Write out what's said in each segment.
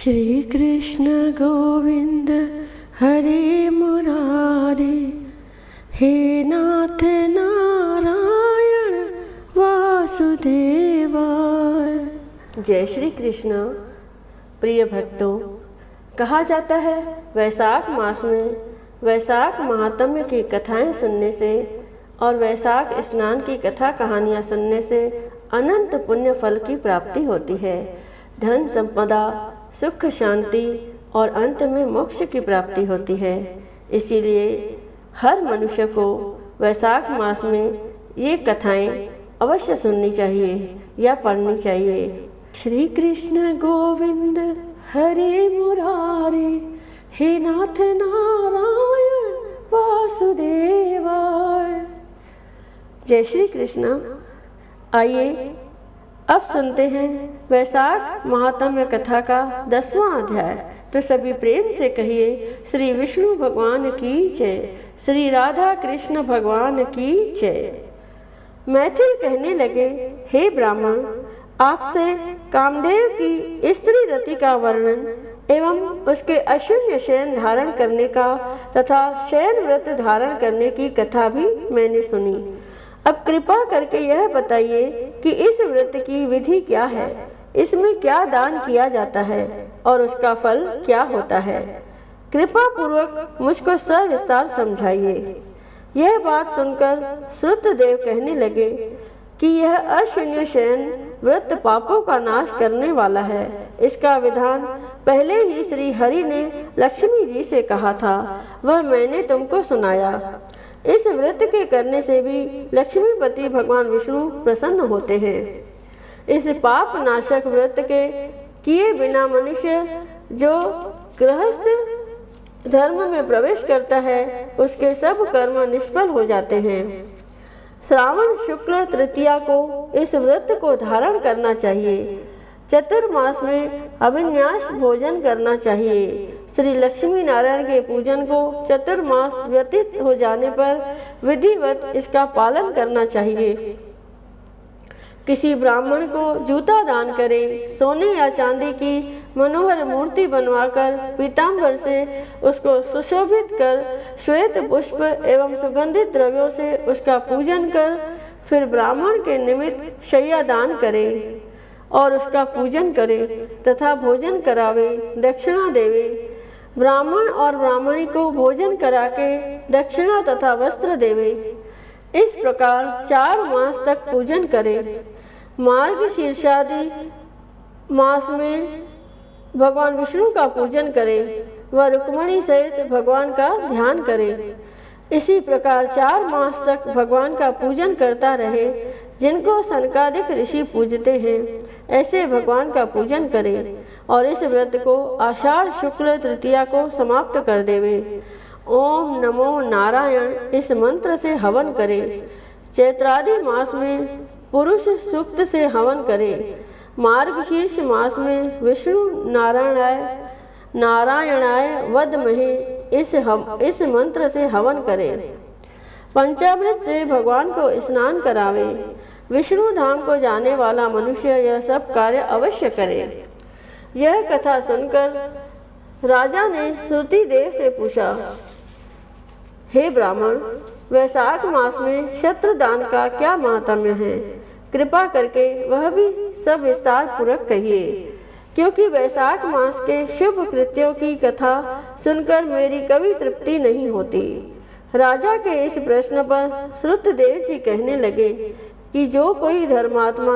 श्री कृष्ण गोविंद हरे मुरारे, हे नाथ नारायण वासुदेवाय। जय श्री कृष्ण। प्रिय भक्तों, कहा जाता है वैशाख मास में वैशाख महात्म्य की कथाएं सुनने से और वैशाख स्नान की कथा कहानियां सुनने से अनंत पुण्य फल की प्राप्ति होती है। धन संपदा, सुख शांति और अंत में मोक्ष की प्राप्ति होती है। इसीलिए हर मनुष्य को वैशाख मास में ये कथाएं अवश्य सुननी चाहिए या पढ़नी चाहिए। श्री कृष्ण गोविंद हरे मुरारे, हे नाथ नारायण वासुदेवाय। जय श्री कृष्ण। आइए अब सुनते हैं वैशाख महात्म्य कथा का 10वां अध्याय। तो सभी प्रेम से कहिए श्री विष्णु भगवान की जय, श्री राधा कृष्ण भगवान की जय। मैथिल कहने लगे, हे ब्राह्मण, आपसे कामदेव की स्त्री रति का वर्णन एवं उसके अशून्य शयन धारण करने का तथा शयन व्रत धारण करने की कथा भी मैंने सुनी। अब कृपा करके यह बताइए कि इस व्रत की विधि क्या है, इसमें क्या दान किया जाता है और उसका फल क्या होता है। कृपा पूर्वक मुझको सविस्तार समझाइए। यह बात सुनकर श्रुतदेव कहने लगे कि यह अशून्य शयन व्रत पापों का नाश करने वाला है। इसका विधान पहले ही श्री हरि ने लक्ष्मी जी से कहा था, वह मैंने तुमको सुनाया। इस व्रत के करने से भी लक्ष्मीपति भगवान विष्णु प्रसन्न होते हैं। इस पाप नाशक व्रत के किए बिना मनुष्य जो गृहस्थ धर्म में प्रवेश करता है उसके सब कर्म निष्फल हो जाते हैं। श्रावण शुक्ल तृतीया को इस व्रत को धारण करना चाहिए। चतुर्मास में अभिन्यास भोजन करना चाहिए। श्री लक्ष्मी नारायण के पूजन को चतुर्मास व्यतीत हो जाने पर विधिवत इसका पालन करना चाहिए। किसी ब्राह्मण को जूता दान करें। सोने या चांदी की मनोहर मूर्ति बनवाकर पीताम्बर से उसको सुशोभित कर श्वेत पुष्प एवं सुगंधित द्रव्यों से उसका पूजन कर फिर ब्राह्मण के निमित्त शय्या दान करें और उसका पूजन करें तथा भोजन करावे, दक्षिणा देवे। ब्राह्मण और ब्राह्मणी को भोजन करा के दक्षिणा तथा वस्त्र देवे। इस प्रकार 4 मास तक पूजन करें। मार्ग शीर्षादि मास में भगवान विष्णु का पूजन करें व रुक्मणी सहित भगवान का ध्यान करें। इसी प्रकार 4 मास तक भगवान का पूजन करता रहे। जिनको सनकादिक ऋषि पूजते हैं ऐसे भगवान का पूजन करें और इस व्रत को आषाढ़ शुक्ल तृतीया को समाप्त कर देवे। ओम नमो नारायण इस मंत्र से हवन करें। चैत्रादि मास में पुरुष सूक्त से हवन करें। मार्गशीर्ष मास में विष्णु नारायणाय वदमहे इस मंत्र से हवन करें। पंचामृत से भगवान को स्नान करावे। विष्णु धाम को जाने वाला मनुष्य यह सब कार्य अवश्य करे। यह कथा सुनकर राजा ने श्रुतिदेव से पूछा, हे ब्राह्मण, वैशाख मास में शत्रदान का क्या महात्म्य है? कृपा करके वह भी सब विस्तार पूर्वक कहिए, क्योंकि वैशाख मास के शुभ कृत्यों की कथा सुनकर मेरी कभी तृप्ति नहीं होती। राजा के इस प्रश्न पर श्रुतदेव जी कहने लगे कि जो कोई धर्मात्मा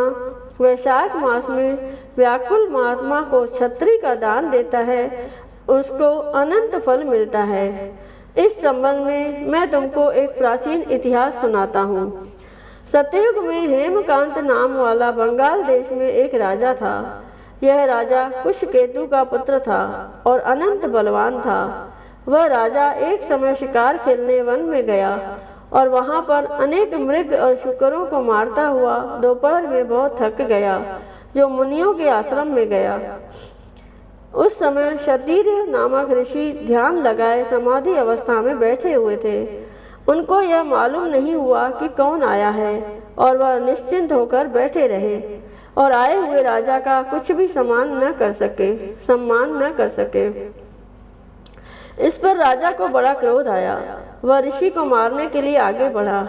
वैशाख मास में व्याकुल महात्मा को छत्री का दान देता है उसको अनंत फल मिलता है। इस संबंध में मैं तुमको एक प्राचीन इतिहास सुनाता हूँ। सतयुग में हेमकांत नाम वाला बंगाल देश में एक राजा था। यह राजा कुशकेतु का पुत्र था और अनंत बलवान था। वह राजा एक समय शिकार खेलने वन में गया और वहां पर अनेक मृग और शुकरों को मारता हुआ दोपहर में बहुत थक गया, जो मुनियों के आश्रम में गया। उस समय क्षत्रिय नामक ऋषि ध्यान लगाए समाधि अवस्था में बैठे हुए थे। उनको यह मालूम नहीं हुआ कि कौन आया है और वह निश्चिंत होकर बैठे रहे और आए हुए राजा का कुछ भी सम्मान न कर सके। इस पर राजा को बड़ा क्रोध आया। वह ऋषि को मारने के लिए आगे बढ़ा,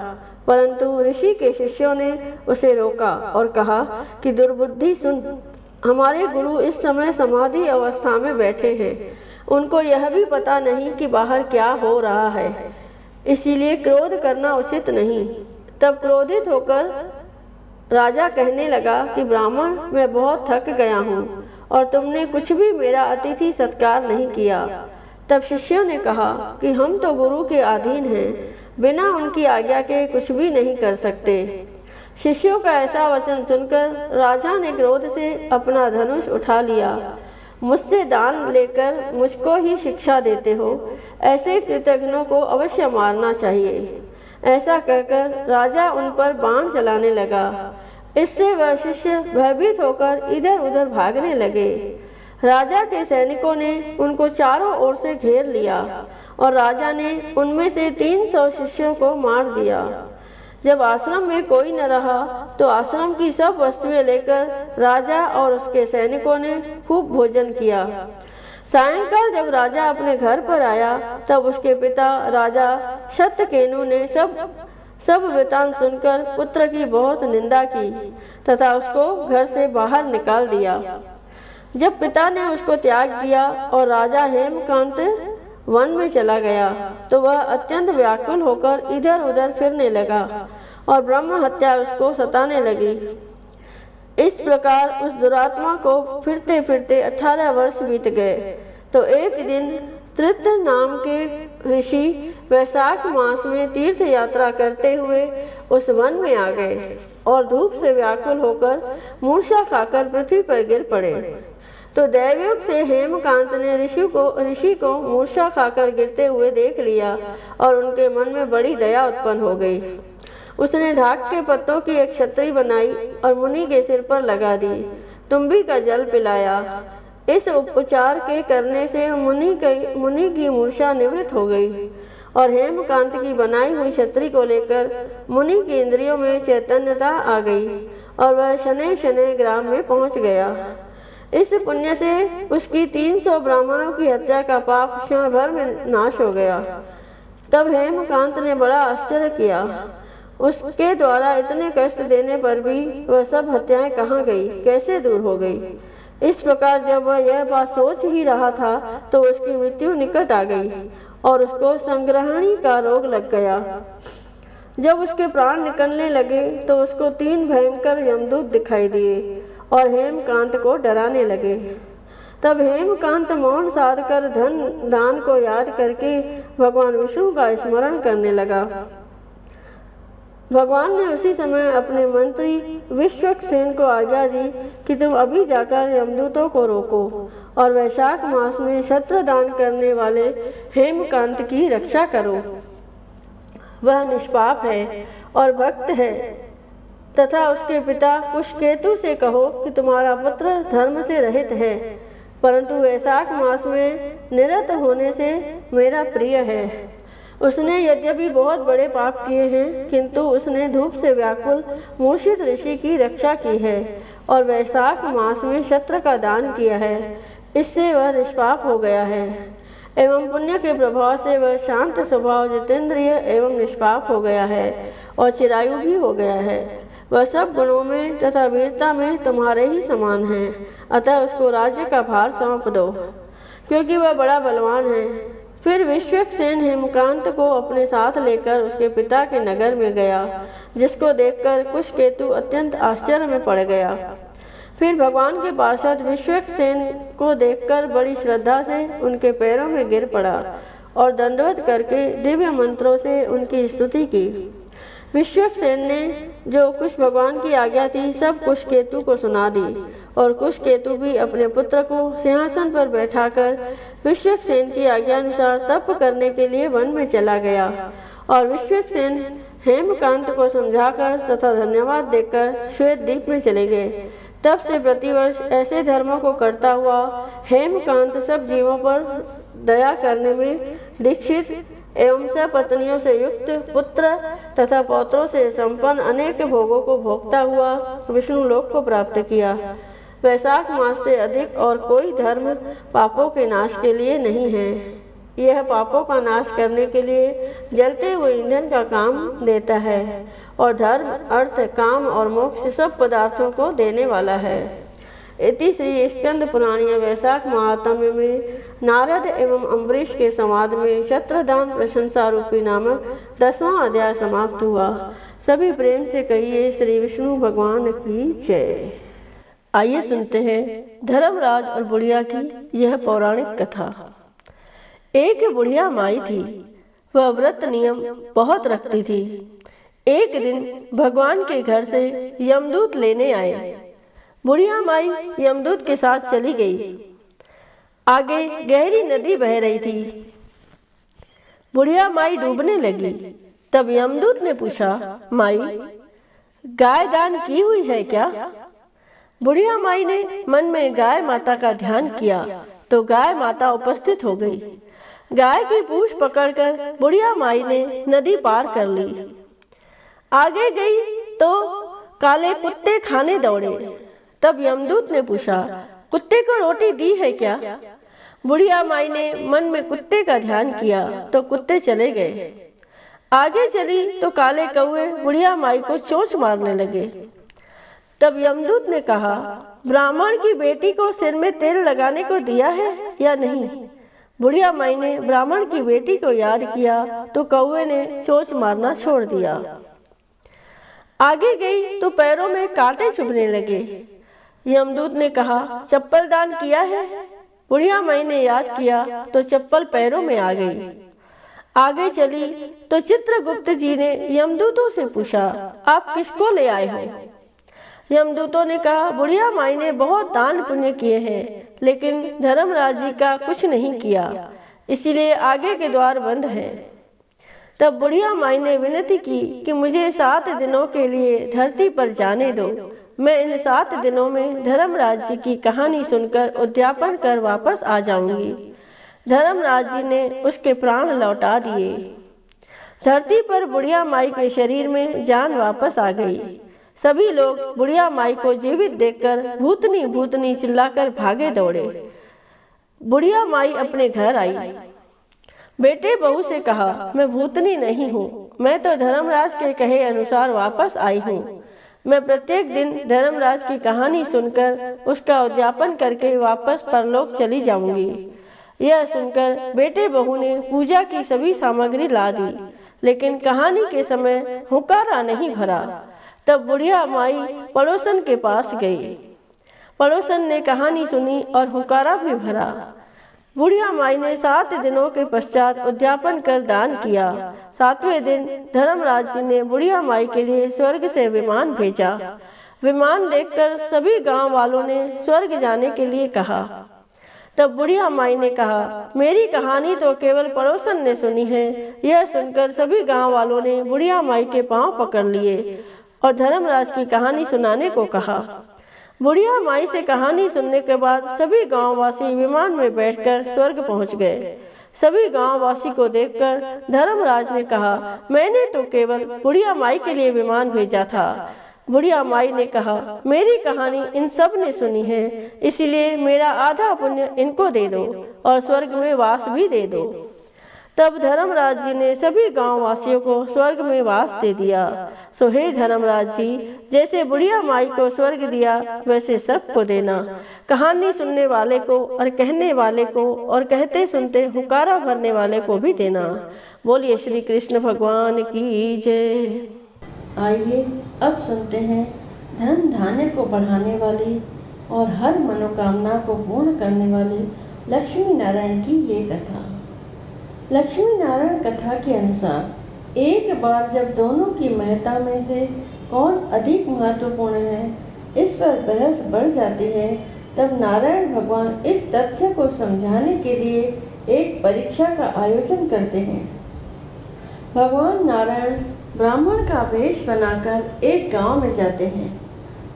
परंतु ऋषि के शिष्यों ने उसे रोका और कहा कि दुर्बुद्धि सुन, हमारे गुरु इस समय समाधि अवस्था में बैठे हैं, उनको यह भी पता नहीं कि बाहर क्या हो रहा है, इसीलिए क्रोध करना उचित नहीं। तब क्रोधित होकर राजा कहने लगा कि ब्राह्मण, मैं बहुत थक गया हूँ और तुमने कुछ भी मेरा अतिथि सत्कार नहीं किया। तब शिष्यों ने कहा कि हम तो गुरु के अधीन हैं, बिना उनकी आज्ञा के कुछ भी नहीं कर सकते। शिष्यों का ऐसा वचन सुनकर राजा ने क्रोध से अपना धनुष उठा लिया। मुझसे दान लेकर मुझको ही शिक्षा देते हो, ऐसे कृतघ्नों को अवश्य मारना चाहिए। ऐसा कहकर राजा उन पर बाण चलाने लगा। इससे वह शिष्य भयभीत होकर इधर उधर भागने लगे। राजा के सैनिकों ने उनको चारों ओर से घेर लिया और राजा ने उनमें से 300 शिष्यों को मार दिया। जब आश्रम में कोई न रहा तो आश्रम की सब वस्तुएं लेकर राजा और उसके सैनिकों ने खूब भोजन किया। सायंकाल जब राजा अपने घर पर आया तब उसके पिता राजा शतकेनु ने सब वृतांत सुनकर पुत्र की बहुत निंदा की तथा उसको घर से बाहर निकाल दिया। जब पिता ने उसको त्याग दिया और राजा हेमकांत वन में चला गया तो वह अत्यंत व्याकुल होकर इधर उधर फिरने लगा और ब्रह्म हत्या उसको सताने लगी। इस प्रकार उस दुरात्मा को फिरते फिरते 18 वर्ष बीत गए। तो एक दिन त्रित नाम के ऋषि वैशाख मास में तीर्थ यात्रा करते हुए उस वन में आ गए और धूप से व्याकुल होकर मूर्छा खाकर पृथ्वी पर गिर पड़े। तो दैवयोग से हेमकांत ने ऋषि को मूर्छा खाकर गिरते हुए देख लिया और उनके मन में बड़ी दया उत्पन्न हो गई। उसने ढाक के पत्तों की एक छतरी बनाई और मुनि के सिर पर लगा दी, तुम्बी का जल पिलाया। इस उपचार के करने से मुनि की मूर्छा निवृत्त हो गई और हेमकांत की बनाई हुई छतरी को लेकर मुनि की इंद्रियों में चैतन्यता आ गई और वह शनै शनै ग्राम में पहुंच गया। इस पुण्य से उसकी 300 ब्राह्मणों की हत्या का पाप क्षण भर में नाश हो गया। तब हेमकांत ने बड़ा आश्चर्य किया, उसके द्वारा इतने कष्ट देने पर भी वह सब हत्याएं कहाँ गई, कैसे दूर हो गई। इस प्रकार जब वह यह बात सोच ही रहा था तो उसकी मृत्यु निकट आ गई और उसको संग्रहणी का रोग लग गया। जब उसके प्राण निकलने लगे तो उसको 3 भयंकर यमदूत दिखाई दिए और हेमकांत को डराने लगे। तब हेमकांत मौन साध कर धन दान को याद करके भगवान विष्णु का स्मरण करने लगा। भगवान ने उसी समय अपने मंत्री विश्वक्सेन को आज्ञा दी कि तुम अभी जाकर यमदूतों को रोको और वैशाख मास में छत्र दान करने वाले हेमकांत की रक्षा करो। वह निष्पाप है और भक्त है। तथा उसके पिता कुशकेतु से कहो कि तुम्हारा पुत्र धर्म से रहित है, परंतु वैशाख मास में निरत होने से मेरा प्रिय है। उसने यद्यपि बहुत बड़े पाप किए हैं, किंतु उसने धूप से व्याकुल मूर्छित ऋषि की रक्षा की है और वैशाख मास में छत्र का दान किया है, इससे वह निष्पाप हो गया है। एवं पुण्य के प्रभाव से वह शांत स्वभाव जितेंद्रिय एवं निष्पाप हो गया है और चिरायु भी हो गया है। वह सब गुणों में तथा वीरता में तुम्हारे ही समान है, अतः उसको राज्य का भार सौंप दो, क्योंकि वह बड़ा बलवान है। फिर विश्वक्सेन हेमकांत को अपने साथ लेकर उसके पिता के नगर में गया, जिसको देखकर कुशकेतु अत्यंत आश्चर्य में पड़ गया। फिर भगवान के पार्षद विश्वक्सेन को देखकर बड़ी श्रद्धा से उनके पैरों में गिर पड़ा और दंडवत करके दिव्य मंत्रों से उनकी स्तुति की। विश्वक्सेन ने जो कुछ भगवान की आज्ञा थी सब कुशकेतु को सुना दी और कुशकेतु भी अपने पुत्र को सिंहासन पर बैठाकर विश्वक्सेन की आज्ञा अनुसार तप करने के लिए वन में चला गया और विश्वक्सेन हेमकांत को समझाकर तथा धन्यवाद देकर श्वेत द्वीप में चले गए। तब से प्रतिवर्ष ऐसे धर्मों को करता हुआ हेमकांत सब जीवों पर दया करने में दीक्षित एवं सब पत्नियों से युक्त पुत्र तथा पौत्रों से संपन्न अनेक भोगों को भोगता हुआ विष्णु लोक को प्राप्त किया। वैशाख मास से अधिक और कोई धर्म पापों के नाश के लिए नहीं है। यह पापों का नाश करने के लिए जलते हुए ईंधन का काम देता है और धर्म, अर्थ, काम और मोक्ष सब पदार्थों को देने वाला है। इति श्री स्कंद पुराणीय वैशाख महात्म्य में नारद एवं अम्बरीश के संवाद में शत्रदान प्रशंसा रूपी नामक 10वां अध्याय समाप्त हुआ। सभी प्रेम से कहिए श्री विष्णु भगवान की जय। आइए सुनते हैं धर्मराज और बुढ़िया की यह पौराणिक कथा। एक बुढ़िया माई थी, वह व्रत नियम बहुत रखती थी। एक दिन भगवान के घर से यमदूत लेने आए। बुढ़िया माई यमदूत के साथ चली गई। आगे गहरी नदी बह रही थी। बुढ़िया माई डूबने लगी। तब यमदूत ने पूछा, माई, गाय दान की हुई है क्या? बुढ़िया माई ने मन में गाय माता का ध्यान किया तो गाय माता उपस्थित हो गई। गाय की पूंछ पकड़कर बुढ़िया माई ने नदी पार कर ली। आगे गई तो काले कुत्ते खाने दौड़े। तब यमदूत ने पूछा, कुत्ते को रोटी दी है क्या? बुढ़िया माई ने मन में कुत्ते का ध्यान किया तो कुत्ते चले गए। आगे चली तो काले कौवे बुढ़िया माई को चोंच मारने लगे। तब यमदूत ने कहा, ब्राह्मण की बेटी को सिर में तेल लगाने को दिया है या नहीं? बुढ़िया माई ने ब्राह्मण की बेटी को याद किया तो कौवे ने चोंच मारना छोड़ दिया। आगे गई तो पैरों में कांटे चुभने लगे। यमदूत ने कहा, चप्पल दान किया है? बुढ़िया माई ने याद किया तो चप्पल पैरों में आ गई। आगे चली तो चित्रगुप्त जी ने यमदूतों से पूछा, आप किसको ले आए हो? यमदूतों ने कहा, बुढ़िया माई ने बहुत दान पुण्य किए हैं, लेकिन धर्मराज जी का कुछ नहीं किया, इसीलिए आगे के द्वार बंद हैं। तब बुढ़िया माई ने विनती की कि मुझे 7 दिनों के लिए धरती पर जाने दो। मैं इन 7 दिनों में धर्मराज जी की कहानी सुनकर उद्यापन कर वापस आ जाऊंगी। धर्मराज जी ने उसके प्राण लौटा दिए। धरती पर बुढ़िया माई के शरीर में जान वापस आ गई। सभी लोग बुढ़िया माई को जीवित देखकर भूतनी भूतनी चिल्लाकर भागे दौड़े। बुढ़िया माई अपने घर आई। बेटे बहू से कहा, मैं भूतनी नहीं हूँ, मैं तो धर्मराज के कहे अनुसार वापस आई हूँ। मैं प्रत्येक दिन धर्मराज की कहानी सुनकर उसका उद्यापन करके वापस परलोक चली जाऊंगी। यह सुनकर बेटे बहू ने पूजा की सभी सामग्री ला दी, लेकिन कहानी के समय हुंकारा नहीं भरा। तब बुढ़िया माई पड़ोसन के पास गई। पड़ोसन ने कहानी सुनी और हुंकारा भी भरा। बुढ़िया माई ने 7 दिनों के पश्चात उद्यापन कर दान किया। 7वें दिन धर्मराज जी ने बुढ़िया माई के लिए स्वर्ग से विमान भेजा। विमान देखकर सभी गांव वालों ने स्वर्ग जाने के लिए कहा। तब बुढ़िया माई ने कहा, मेरी कहानी तो केवल पड़ोसन ने सुनी है। यह सुनकर सभी गांव वालों ने बुढ़िया माई के पांव पकड़ लिए और धर्मराज की कहानी सुनाने को कहा। बुढ़िया माई से कहानी सुनने के बाद सभी गांववासी विमान में बैठकर स्वर्ग पहुंच गए। सभी गांववासी को देखकर धर्मराज ने कहा, मैंने तो केवल बुढ़िया माई के लिए विमान भेजा था। बुढ़िया माई ने कहा, मेरी कहानी इन सब ने सुनी है, इसलिए मेरा आधा पुण्य इनको दे दो और स्वर्ग में वास भी दे दो। तब धर्मराज जी ने सभी गांव वासियों को स्वर्ग में वास दे दिया। सो हे धर्मराज जी, जैसे बुढ़िया माई को स्वर्ग दिया वैसे सबको देना। कहानी सुनने वाले को और कहने वाले को और कहते सुनते हुकारा भरने वाले को भी देना। बोलिए श्री कृष्ण भगवान की जय। आइए अब सुनते हैं धन धान्य को बढ़ाने वाली और हर मनोकामना को पूर्ण करने वाली लक्ष्मी नारायण की ये कथा। लक्ष्मी नारायण कथा के अनुसार एक बार जब दोनों की महत्ता में से कौन अधिक महत्वपूर्ण है, इस पर बहस बढ़ जाती है, तब नारायण भगवान इस तथ्य को समझाने के लिए एक परीक्षा का आयोजन करते हैं। भगवान नारायण ब्राह्मण का वेश बनाकर एक गांव में जाते हैं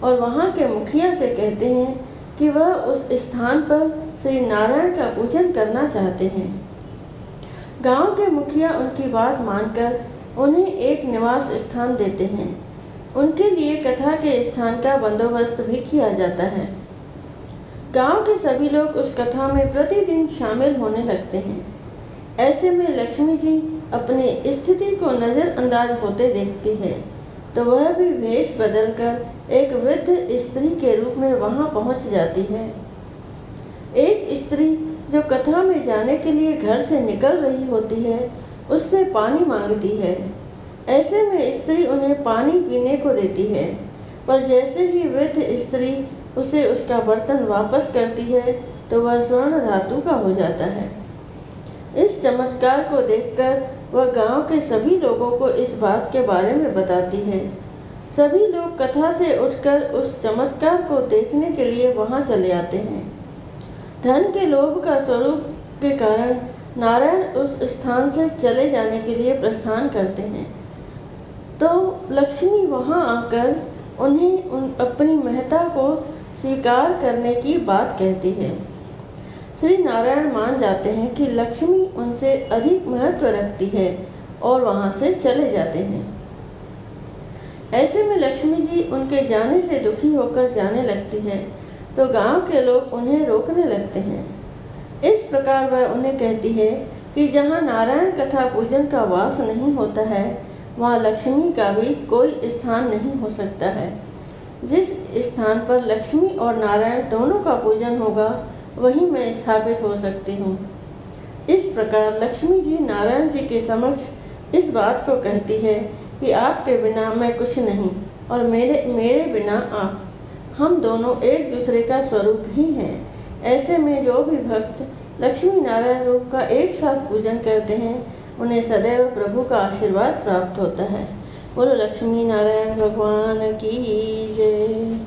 और वहां के मुखिया से कहते हैं कि वह उस स्थान पर श्री नारायण का पूजन करना चाहते हैं। गांव के मुखिया उनकी बात मानकर उन्हें एक निवास स्थान देते हैं। उनके लिए कथा के स्थान का बंदोबस्त भी किया जाता है। गांव के सभी लोग उस कथा में प्रतिदिन शामिल होने लगते हैं। ऐसे में लक्ष्मी जी अपनी स्थिति को नज़रअंदाज होते देखती है तो वह भी वेश बदलकर एक वृद्ध स्त्री के रूप में वहां पहुंच जाती है। एक स्त्री जो कथा में जाने के लिए घर से निकल रही होती है उससे पानी मांगती है। ऐसे में स्त्री उन्हें पानी पीने को देती है, पर जैसे ही वृद्ध स्त्री उसे उसका बर्तन वापस करती है तो वह स्वर्ण धातु का हो जाता है। इस चमत्कार को देखकर वह गांव के सभी लोगों को इस बात के बारे में बताती है। सभी लोग कथा से उठकर उस चमत्कार को देखने के लिए वहां चले आते हैं। धन के लोभ का स्वरूप के कारण नारायण उस स्थान से चले जाने के लिए प्रस्थान करते हैं तो लक्ष्मी वहां आकर उन्हें अपनी महत्ता को स्वीकार करने की बात कहती है। श्री नारायण मान जाते हैं कि लक्ष्मी उनसे अधिक महत्व रखती है और वहां से चले जाते हैं। ऐसे में लक्ष्मी जी उनके जाने से दुखी होकर जाने लगती है तो गांव के लोग उन्हें रोकने लगते हैं। इस प्रकार वह उन्हें कहती है कि जहां नारायण कथा पूजन का वास नहीं होता है वहां लक्ष्मी का भी कोई स्थान नहीं हो सकता है। जिस स्थान पर लक्ष्मी और नारायण दोनों का पूजन होगा वहीं मैं स्थापित हो सकती हूँ। इस प्रकार लक्ष्मी जी नारायण जी के समक्ष इस बात को कहती है कि आपके बिना मैं कुछ नहीं और मेरे बिना आप, हम दोनों एक दूसरे का स्वरूप ही हैं। ऐसे में जो भी भक्त लक्ष्मी नारायण रूप का एक साथ पूजन करते हैं उन्हें सदैव प्रभु का आशीर्वाद प्राप्त होता है। बोलो लक्ष्मी नारायण भगवान की जय।